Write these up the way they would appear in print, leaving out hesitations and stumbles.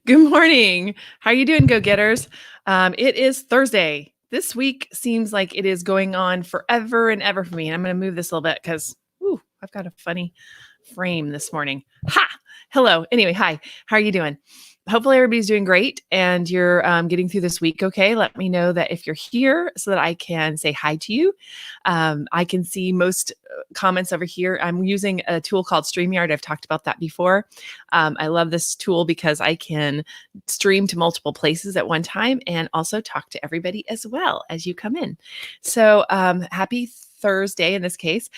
Good morning. How are you doing, go-getters? It is Thursday. This week seems like it is going on forever and ever for me. And I'm going to move this a little bit because I've got a funny frame this morning. Ha! Hello. Anyway, hi. How are you doing? Hopefully everybody's doing great and you're getting through this week okay. Let me know that if you're here so that I can say hi to you. I can see most comments over here. I'm using a tool called StreamYard. I've talked about that before. I love this tool because I can stream to multiple places at one time and also talk to everybody as well as you come in. So happy Thursday in this case.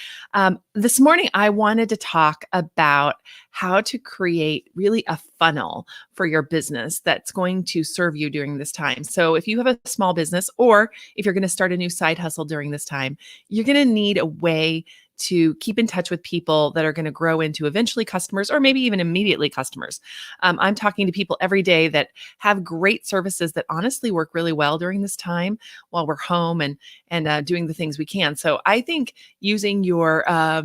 This morning, I wanted to talk about how to create really a funnel for your business that's going to serve you during this time. So if you have a small business or if you're going to start a new side hustle during this time, you're going to need a way to keep in touch with people that are going to grow into eventually customers or maybe even immediately customers. I'm talking to people every day that have great services that honestly work really well during this time while we're home and doing the things we can. So I think using your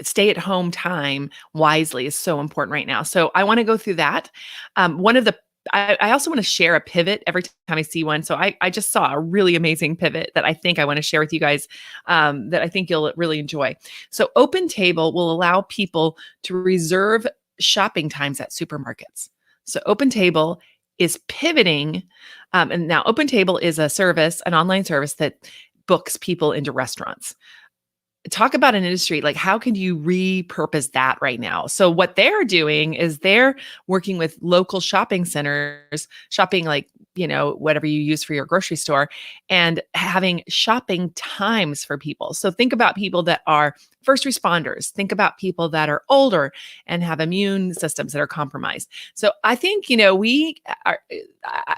stay-at-home time wisely is so important right now. So I want to go through that. One of the I also want to share a pivot every time I see one. So I just saw a really amazing pivot that I think I want to share with you guys that I think you'll really enjoy. So OpenTable will allow people to reserve shopping times at supermarkets. So OpenTable is pivoting. And now OpenTable is a service, an online service that books people into restaurants. Talk about an industry, like how can you repurpose that right now? So what they're doing is they're working with local shopping centers, shopping like, whatever you use for your grocery store, and having shopping times for people. So think about people that are first responders. Think about people that are older and have immune systems that are compromised. So I think, we are,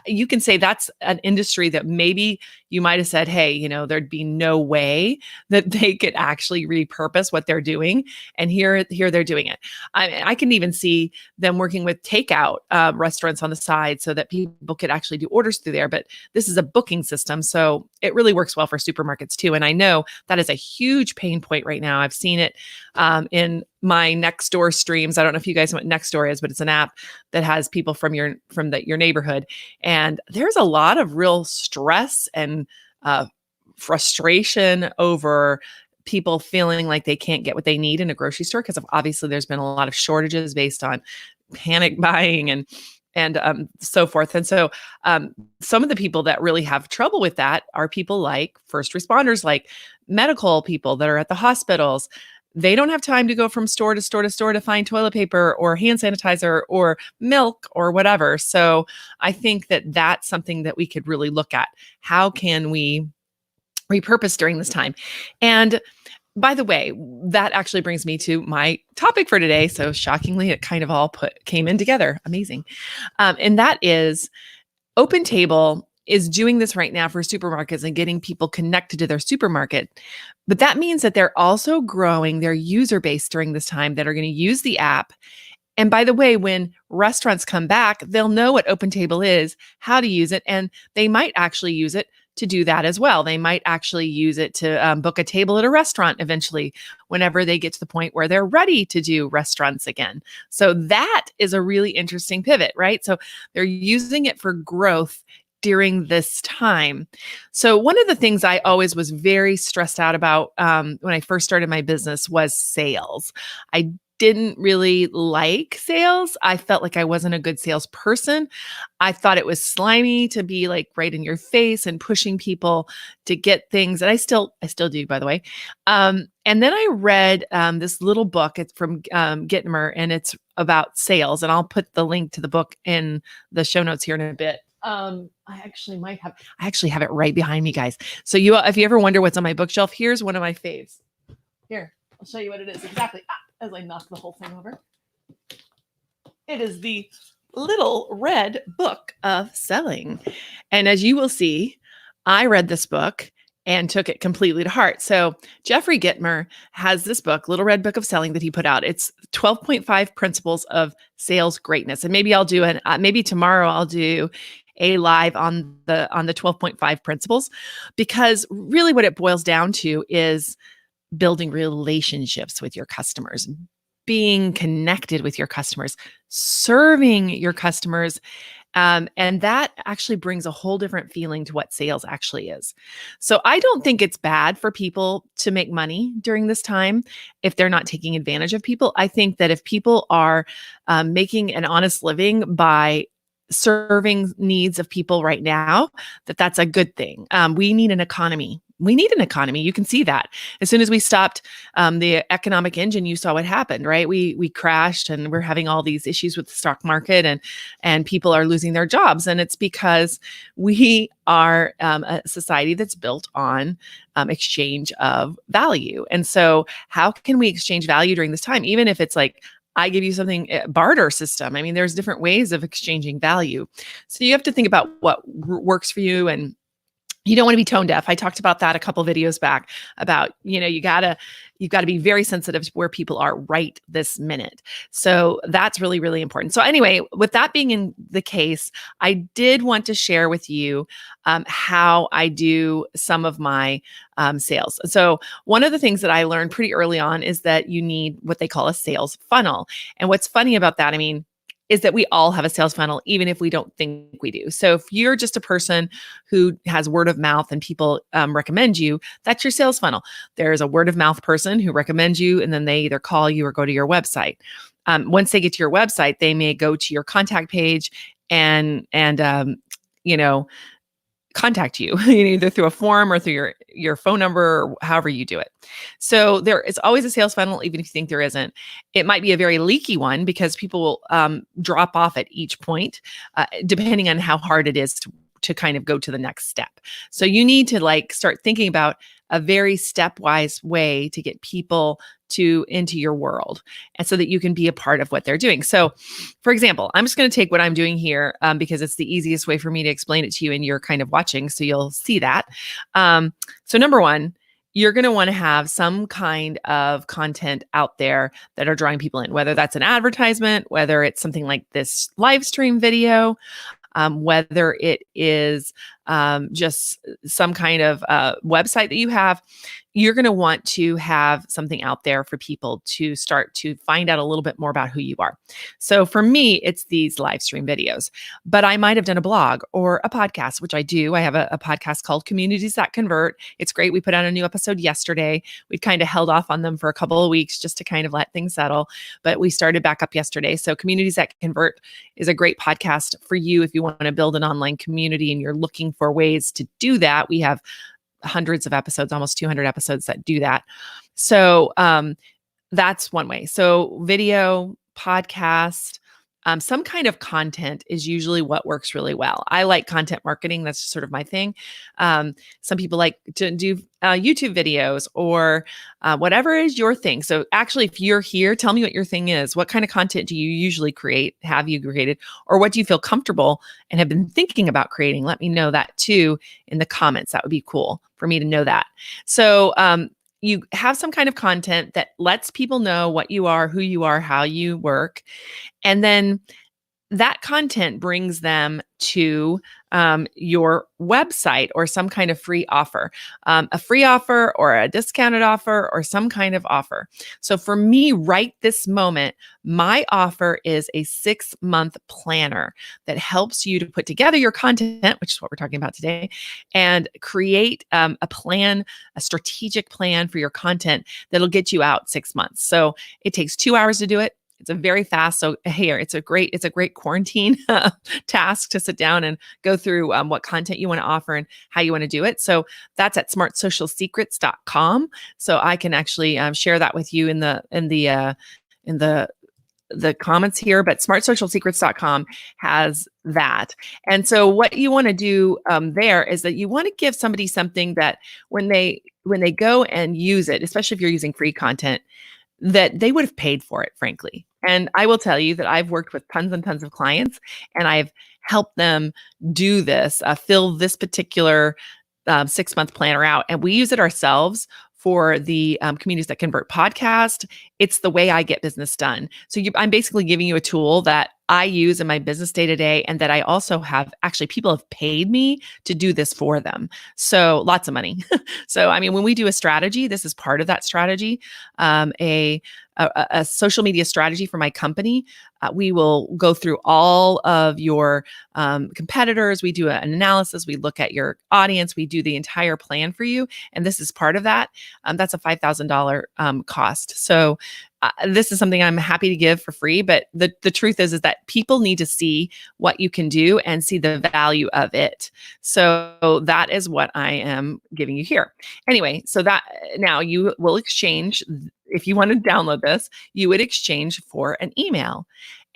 you can say that's an industry that maybe you might have said, hey, there'd be no way that they could actually repurpose what they're doing. And here they're doing it. I can even see them working with takeout restaurants on the side so that people could actually do orders through there. But this is a booking system. So it really works well for supermarkets too. And I know that is a huge pain point right now. I've seen it in my Nextdoor streams. I don't know if you guys know what Nextdoor is, but it's an app that has people from your neighborhood. And there's a lot of real stress and frustration over people feeling like they can't get what they need in a grocery store because obviously there's been a lot of shortages based on panic buying and so forth. And so some of the people that really have trouble with that are people like first responders, like medical people that are at the hospitals. They don't have time to go from store to store to store to find toilet paper or hand sanitizer or milk or whatever. So I think that that's something that we could really look at. How can we repurpose during this time? And by the way, that actually brings me to my topic for today. So shockingly, it kind of all came in together. Amazing. And that is OpenTable is doing this right now for supermarkets and getting people connected to their supermarket. But that means that they're also growing their user base during this time that are going to use the app. And by the way, when restaurants come back, they'll know what OpenTable is, how to use it, and they might actually use it to do that as well. They might actually use it to book a table at a restaurant eventually, whenever they get to the point where they're ready to do restaurants again. So that is a really interesting pivot, right? So they're using it for growth during this time. So one of the things I always was very stressed out about when I first started my business was sales. I didn't really like sales. I felt like I wasn't a good salesperson. I thought it was slimy to be like right in your face and pushing people to get things. And I still do, by the way. And then I read this little book. It's from Gitmer, and it's about sales. And I'll put the link to the book in the show notes here in a bit. I actually have it right behind me, guys. So if you ever wonder what's on my bookshelf, here's one of my faves. Here, I'll show you what it is exactly. As I knock the whole thing over. It is the Little Red Book of Selling. And as you will see, I read this book and took it completely to heart. So Jeffrey Gitmer has this book, Little Red Book of Selling, that he put out. It's 12.5 Principles of Sales Greatness. And maybe I'll do maybe tomorrow I'll do a live on the 12.5 principles, because really what it boils down to is building relationships with your customers, being connected with your customers, serving your customers. And that actually brings a whole different feeling to what sales actually is. So I don't think it's bad for people to make money during this time if they're not taking advantage of people. I think that if people are making an honest living by serving needs of people right now, that's a good thing. We need an economy. We need an economy. You can see that as soon as we stopped the economic engine, you saw what happened, right? We crashed, and we're having all these issues with the stock market, and people are losing their jobs, and it's because we are a society that's built on exchange of value. And so, how can we exchange value during this time, even if it's like, I give you something, barter system. I mean, there's different ways of exchanging value. So you have to think about what works for you, and you don't want to be tone deaf. I talked about that a couple videos back about, you've got to be very sensitive to where people are right this minute. So that's really, really important. So anyway, with that being in the case, I did want to share with you how I do some of my sales. So one of the things that I learned pretty early on is that you need what they call a sales funnel. And what's funny about that, is that we all have a sales funnel, even if we don't think we do. So if you're just a person who has word of mouth and people recommend you, that's your sales funnel. There's a word of mouth person who recommends you, and then they either call you or go to your website. Once they get to your website, they may go to your contact page and contact you, either through a form or through your phone number, or however you do it. So there is always a sales funnel, even if you think there isn't. It might be a very leaky one because people will drop off at each point, depending on how hard it is to kind of go to the next step. So you need to start thinking about a very stepwise way to get people into your world, and so that you can be a part of what they're doing. So for example, I'm just going to take what I'm doing here because it's the easiest way for me to explain it to you, and you're kind of watching, so you'll see that. So number one, you're going to want to have some kind of content out there that are drawing people in, whether that's an advertisement, whether it's something like this live stream video, whether it is just some kind of website that you have. You're going to want to have something out there for people to start to find out a little bit more about who you are. So for me, it's these live stream videos, but I might have done a blog or a podcast, which I do. I have a podcast called Communities That Convert. It's great. We put out a new episode yesterday. We'd kind of held off on them for a couple of weeks just to kind of let things settle, but we started back up yesterday. So Communities That Convert is a great podcast for you if you want to build an online community and you're looking for ways to do that. We have hundreds of episodes, almost 200 episodes that do that. So that's one way. So video, podcast, some kind of content is usually what works really well. I like content marketing. That's just sort of my thing. Some people like to do YouTube videos or whatever is your thing. So actually, if you're here, tell me what your thing is. What kind of content do you usually create? Have you created? Or what do you feel comfortable and have been thinking about creating? Let me know that too in the comments. That would be cool for me to know that. So you have some kind of content that lets people know what you are, who you are, how you work. And then that content brings them to your website or some kind of free offer, a free offer or a discounted offer or some kind of offer. So for me, right this moment, my offer is a 6-month planner that helps you to put together your content, which is what we're talking about today, and create a plan, a strategic plan for your content that'll get you out 6 months. So it takes 2 hours to do it. It's a very fast. So here, it's a great quarantine task to sit down and go through what content you want to offer and how you want to do it. So that's at smartsocialsecrets.com. So I can actually share that with you in the comments here, but smartsocialsecrets.com has that. And so what you want to do there is that you want to give somebody something that when they go and use it, especially if you're using free content, that they would have paid for it, frankly. And I will tell you that I've worked with tons and tons of clients, and I've helped them do this, fill this particular 6-month planner out. And we use it ourselves for the Communities That Convert podcast. It's the way I get business done. So I'm basically giving you a tool that I use in my business day to day, and that I also have actually people have paid me to do this for them. So lots of money. So, I mean, when we do a strategy, this is part of that strategy. Um, a, a social media strategy for my company. We will go through all of your competitors. We do an analysis. We look at your audience. We do the entire plan for you. And this is part of that. That's a $5,000 cost. So this is something I'm happy to give for free. But the truth is that people need to see what you can do and see the value of it. So that is what I am giving you here. Anyway, so that now you will exchange, if you want to download this, you would exchange for an email.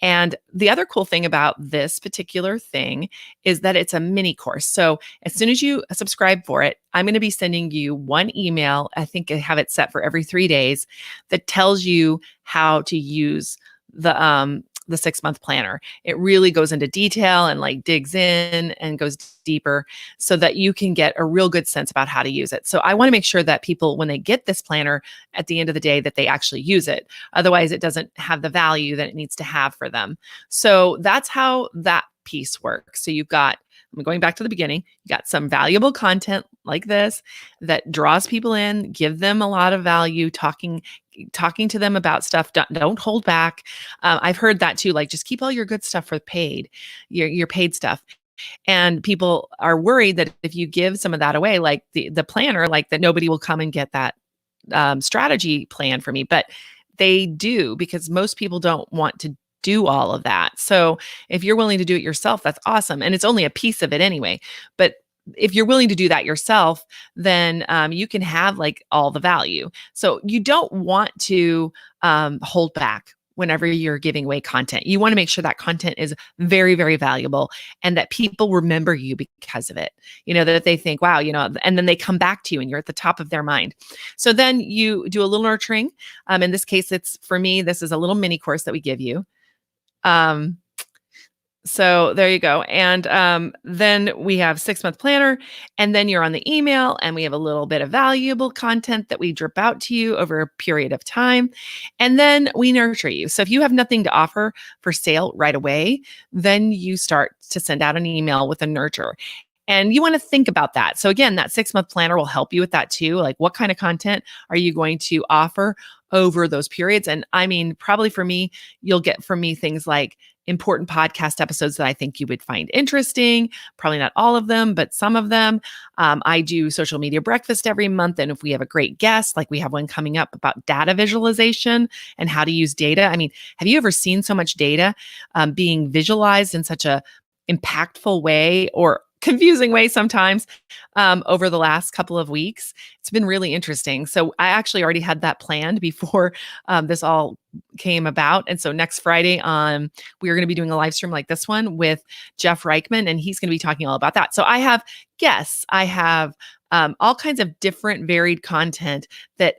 And the other cool thing about this particular thing is that it's a mini course. So as soon as you subscribe for it, I'm going to be sending you one email. I think I have it set for every 3 days that tells you how to use the 6-month planner. It really goes into detail and like digs in and goes deeper so that you can get a real good sense about how to use it. So I want to make sure that people, when they get this planner at the end of the day, that they actually use it. Otherwise, it doesn't have the value that it needs to have for them. So that's how that piece works. So you've got, I'm going back to the beginning, you got some valuable content like this that draws people in, give them a lot of value, talking to them about stuff. Don't hold back. I've heard that too, like just keep all your good stuff for paid, your paid stuff. And people are worried that if you give some of that away, like the planner, like that nobody will come and get that strategy plan for me. But they do, because most people don't want to do all of that. So if you're willing to do it yourself, that's awesome. And it's only a piece of it anyway. But if you're willing to do that yourself, then you can have like all the value. So you don't want to hold back whenever you're giving away content. You want to make sure that content is very, very valuable and that people remember you because of it. You know, that they think, wow, you know, and then they come back to you and you're at the top of their mind. So then you do a little nurturing. In this case, it's for me, this is a little mini course that we give you. So there you go. And then we have 6-month planner, and then you're on the email, and we have a little bit of valuable content that we drip out to you over a period of time. And then we nurture you. So if you have nothing to offer for sale right away, then you start to send out an email with a nurture. And you want to think about that. So again, that 6-month planner will help you with that too. Like, what kind of content are you going to offer over those periods? And I mean, probably for me, you'll get from me things like important podcast episodes that I think you would find interesting. Probably not all of them, but some of them. I do social media breakfast every month. And if we have a great guest, like we have one coming up about data visualization and how to use data. I mean, have you ever seen so much data being visualized in such a impactful way, or confusing way sometimes, over the last couple of weeks? It's been really interesting. So I actually already had that planned before this all came about. And so next Friday, we are going to be doing a live stream like this one with Jeff Reichman, and he's going to be talking all about that. So I have guests, I have all kinds of different varied content that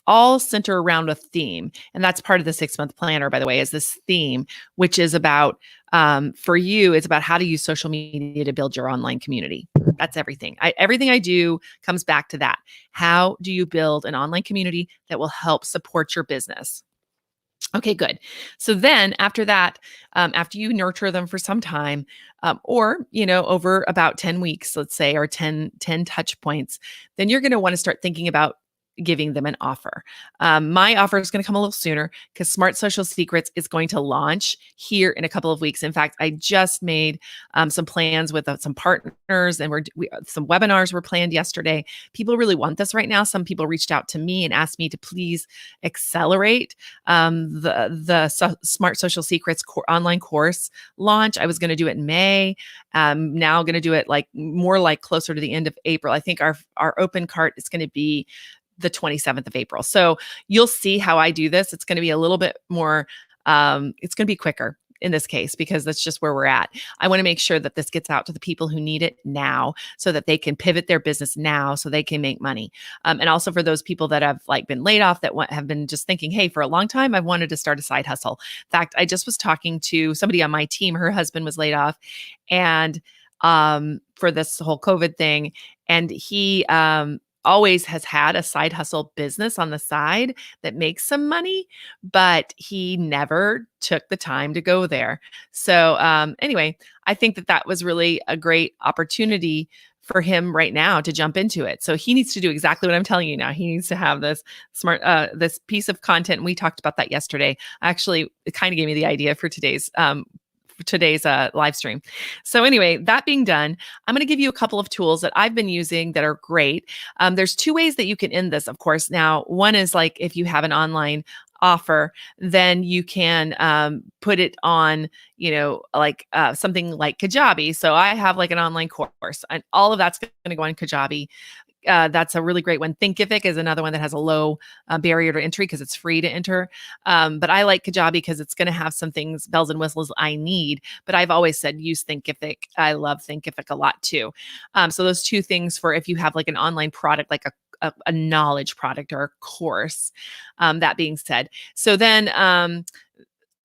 all center around a theme. And that's part of the 6-month planner, by the way, is this theme, which is about, for you, it's about how to use social media to build your online community. That's everything. Everything I do comes back to that. How do you build an online community that will help support your business? Okay, good. So then after that, after you nurture them for some time, or, you know, over about 10 weeks, let's say, or 10 touch points, then you're going to want to start thinking about giving them an offer. My offer is going to come a little sooner because Smart Social Secrets is going to launch here in a couple of weeks. In fact, I just made some plans with some partners, and some webinars were planned yesterday. People really want this right now. Some people reached out to me and asked me to please accelerate the Smart Social Secrets online course launch. I was going to do it in May. Now going to do it like more like closer to the end of April. I think our open cart is going to be the 27th of April. So you'll see how I do this. It's going to be a little bit more, it's going to be quicker in this case, because that's just where we're at. I want to make sure that this gets out to the people who need it now so that they can pivot their business now so they can make money. And also for those people that have like been laid off, that have been just thinking, hey, for a long time, I've wanted to start a side hustle. In fact, I just was talking to somebody on my team, her husband was laid off, and for this whole COVID thing. And he always has had a side hustle business on the side that makes some money, but he never took the time to go there. So anyway, I think that that was really a great opportunity for him right now to jump into it. So he needs to do exactly what I'm telling you now. He needs to have this this piece of content. And we talked about that yesterday. Actually, it kind of gave me the idea for today's live stream. So anyway, that being done, I'm going to give you a couple of tools that I've been using that are great. There's two ways that you can end this, of course. Now, one is like if you have an online offer, then you can put it on, like something like Kajabi. So I have like an online course, and all of that's going to go on Kajabi. That's a really great one. Thinkific is another one that has a low barrier to entry because it's free to enter. But I like Kajabi because it's going to have some things, bells and whistles I need. But I've always said use Thinkific. I love Thinkific a lot too. So those two things for if you have like an online product, like a knowledge product or a course. That being said, so then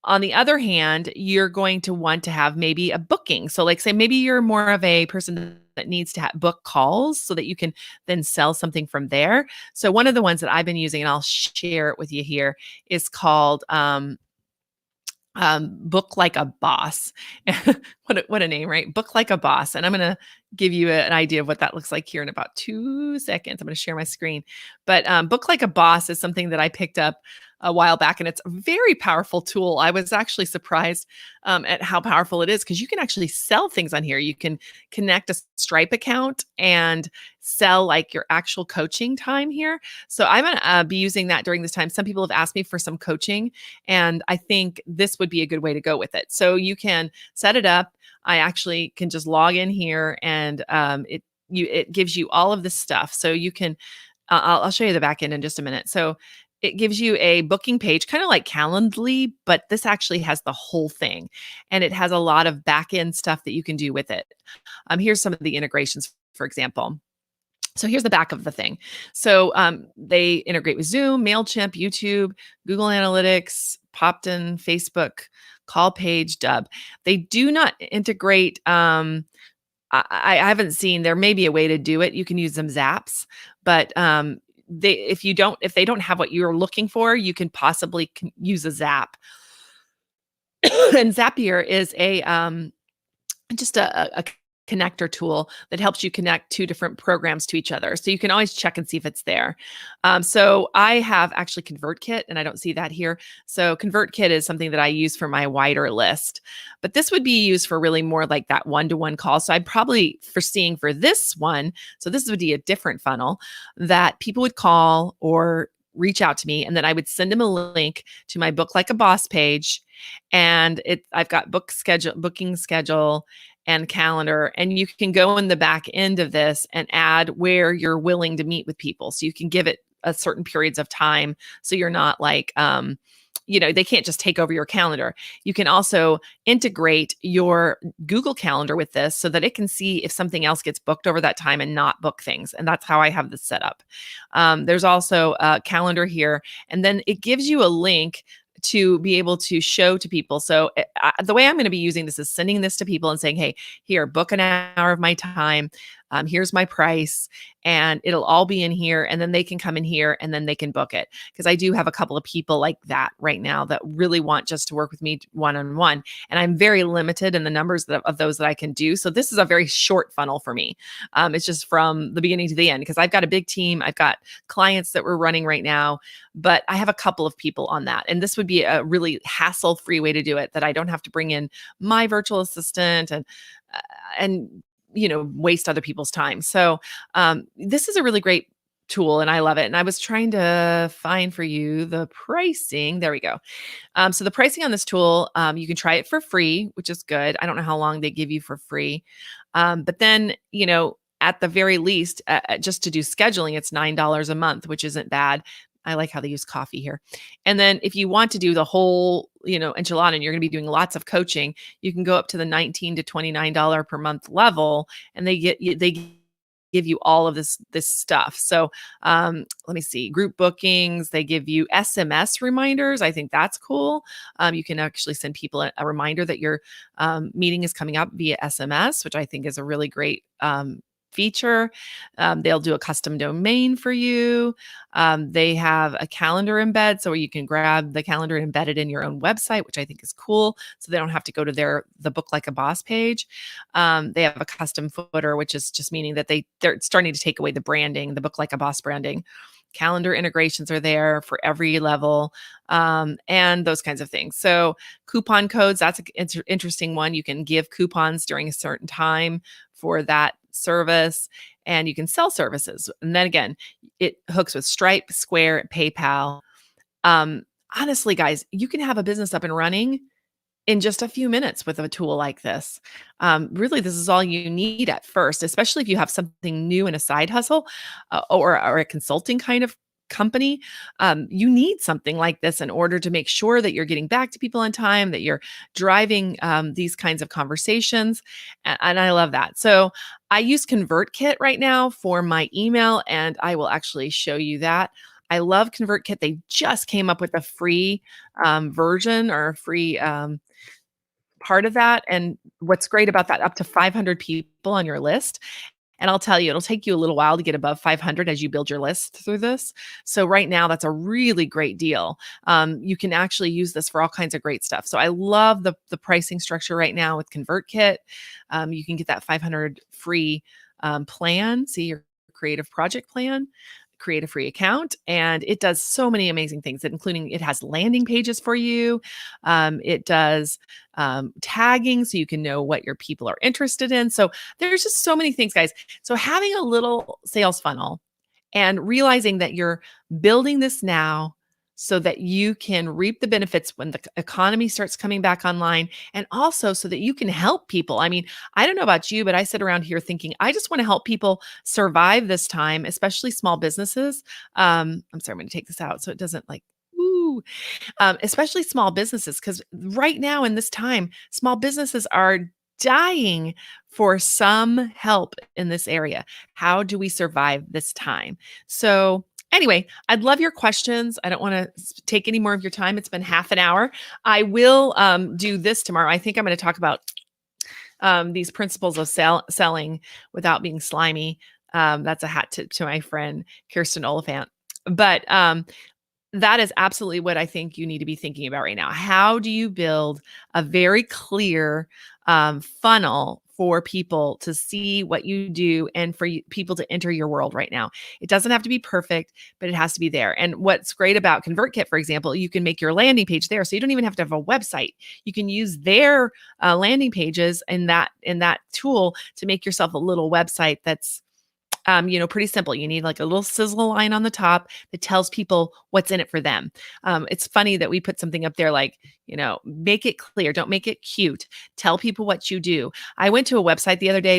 on the other hand, you're going to want to have maybe a booking. So like say maybe you're more of a person that needs to book calls so that you can then sell something from there. So one of the ones that I've been using, and I'll share it with you here, is called Book Like a Boss. What a name, right? Book Like a Boss. And I'm going to give you an idea of what that looks like here in about 2 seconds. I'm going to share my screen. But Book Like a Boss is something that I picked up a while back, and it's a very powerful tool. I was actually surprised at how powerful it is because you can actually sell things on here. You can connect a Stripe account and sell like your actual coaching time here. So I'm going to be using that during this time. Some people have asked me for some coaching, and I think this would be a good way to go with it. So you can set it up. I actually can just log in here, and it gives you all of this stuff. So you can, I'll show you the back end in just a minute. So it gives you a booking page, kind of like Calendly, but this actually has the whole thing, and it has a lot of back end stuff that you can do with it. Here's some of the integrations, for example. So here's the back of the thing. So they integrate with Zoom, MailChimp, YouTube, Google Analytics, Popton, Facebook, Call Page, Dub. They do not integrate. I haven't seen. There may be a way to do it. You can use them Zaps, but if they don't have what you're looking for, you can possibly use a Zap. And Zapier is just a connector tool that helps you connect two different programs to each other. So you can always check and see if it's there. So I have actually ConvertKit, and I don't see that here. So ConvertKit is something that I use for my wider list, but this would be used for really more like that one-to-one call. So I'm probably foreseeing for this one, so this would be a different funnel that people would call or reach out to me, and then I would send them a link to my Book Like a Boss page. And I've got booking schedule, and calendar, and you can go in the back end of this and add where you're willing to meet with people. So you can give it a certain periods of time. So you're not like, they can't just take over your calendar. You can also integrate your Google Calendar with this so that it can see if something else gets booked over that time and not book things. And that's how I have this set up. There's also a calendar here, and then it gives you a link to be able to show to people. So the way I'm going to be using this is sending this to people and saying, hey, here, book an hour of my time. Here's my price, and it'll all be in here. And then they can come in here and then they can book it. Because I do have a couple of people like that right now that really want just to work with me one-on-one. And I'm very limited in the numbers of those that I can do. So this is a very short funnel for me. It's just from the beginning to the end because I've got a big team. I've got clients that we're running right now, but I have a couple of people on that. And this would be a really hassle-free way to do it that I don't have to bring in my virtual assistant and waste other people's time. So this is a really great tool and I love it. And I was trying to find for you the pricing. There we go. So the pricing on this tool, you can try it for free, which is good. I don't know how long they give you for free. But then, at the very least, just to do scheduling, it's $9 a month, which isn't bad. I like how they use coffee here. And then if you want to do the whole, enchilada, and you're going to be doing lots of coaching, you can go up to the $19 to $29 per month level, and they give you all of this stuff. So let me see, group bookings, they give you SMS reminders. I think that's cool. You can actually send people a reminder that your meeting is coming up via SMS, which I think is a really great feature. They'll do a custom domain for you. They have a calendar embed, so you can grab the calendar and embed it in your own website, which I think is cool. So they don't have to go to the Book Like a Boss page. They have a custom footer, which is just meaning that they're starting to take away the branding, the Book Like a Boss branding. Calendar integrations are there for every level, and those kinds of things. So coupon codes, that's an interesting one. You can give coupons during a certain time for that service, and you can sell services. And then again, it hooks with Stripe, Square, PayPal. Um, Honestly, guys, you can have a business up and running in just a few minutes with a tool like this. Really, this is all you need at first, especially if you have something new in a side hustle, or a consulting kind of company. You need something like this in order to make sure that you're getting back to people on time, that you're driving these kinds of conversations. And I love that. So I use ConvertKit right now for my email, and I will actually show you that. I love ConvertKit. They just came up with a free version, or a free part of that. And what's great about that, up to 500 people on your list. And I'll tell you, it'll take you a little while to get above 500 as you build your list through this. So right now, that's a really great deal. You can actually use this for all kinds of great stuff. So I love the pricing structure right now with ConvertKit. You can get that 500 free plan. See your creative project plan, create a free account, and it does so many amazing things, including it has landing pages for you. It does tagging so you can know what your people are interested in. So there's just so many things, guys. So having a little sales funnel and realizing that you're building this now so that you can reap the benefits when the economy starts coming back online, and also so that you can help people. I mean, I don't know about you, but I sit around here thinking, I just want to help people survive this time, especially small businesses. I'm sorry, I'm going to take this out so it doesn't like, ooh, especially small businesses, because right now in this time, small businesses are dying for some help in this area. How do we survive this time? So, anyway, I'd love your questions. I don't want to take any more of your time. It's been half an hour. I will do this tomorrow. I think I'm going to talk about these principles of selling without being slimy. That's a hat tip to my friend Kirsten Oliphant. But that is absolutely what I think you need to be thinking about right now. How do you build a very clear funnel for people to see what you do, and for people to enter your world right now? It doesn't have to be perfect, but it has to be there. And what's great about ConvertKit, for example, you can make your landing page there. So you don't even have to have a website. You can use their landing pages in that tool to make yourself a little website that's pretty simple. You need like a little sizzle line on the top that tells people what's in it for them. It's funny that we put something up there like, make it clear, don't make it cute. Tell people what you do. I went to a website the other day.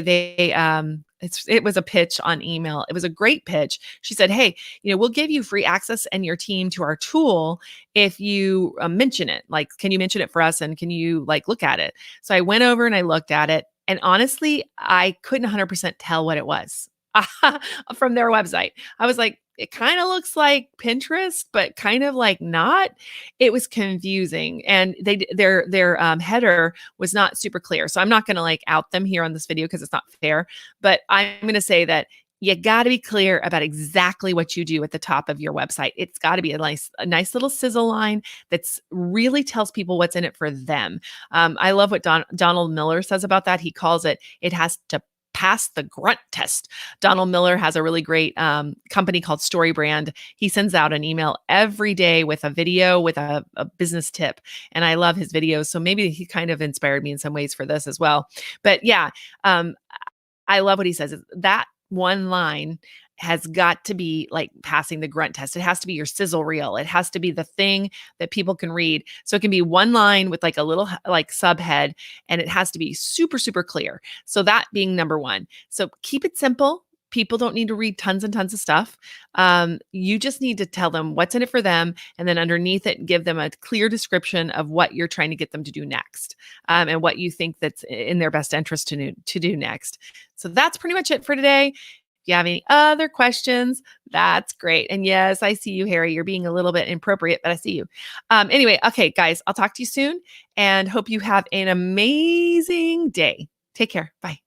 It was a pitch on email. It was a great pitch. She said, "Hey, we'll give you free access and your team to our tool if you mention it. Like, can you mention it for us? And can you like look at it?" So I went over and I looked at it. And honestly, I couldn't 100% tell what it was from their website. I was like, it kind of looks like Pinterest, but kind of like not. It was confusing, and their header was not super clear. So I'm not going to like out them here on this video because it's not fair. But I'm going to say that you got to be clear about exactly what you do at the top of your website. It's got to be a nice little sizzle line that's really tells people what's in it for them. I love what Donald Miller says about that. He calls it has to pass the grunt test. Donald Miller has a really great company called StoryBrand. He sends out an email every day with a video with a business tip. And I love his videos. So maybe he kind of inspired me in some ways for this as well. But yeah, I love what he says. That one line has got to be like passing the grunt test. It has to be your sizzle reel. It has to be the thing that people can read. So it can be one line with like a little like subhead, and it has to be super, super clear. So that being number one. So keep it simple. People don't need to read tons and tons of stuff. You just need to tell them what's in it for them. And then underneath it, give them a clear description of what you're trying to get them to do next, and what you think that's in their best interest to do next. So that's pretty much it for today. If you have any other questions, that's great. And yes, I see you, Harry. You're being a little bit inappropriate, but I see you. Anyway, okay, guys, I'll talk to you soon, and hope you have an amazing day. Take care. Bye.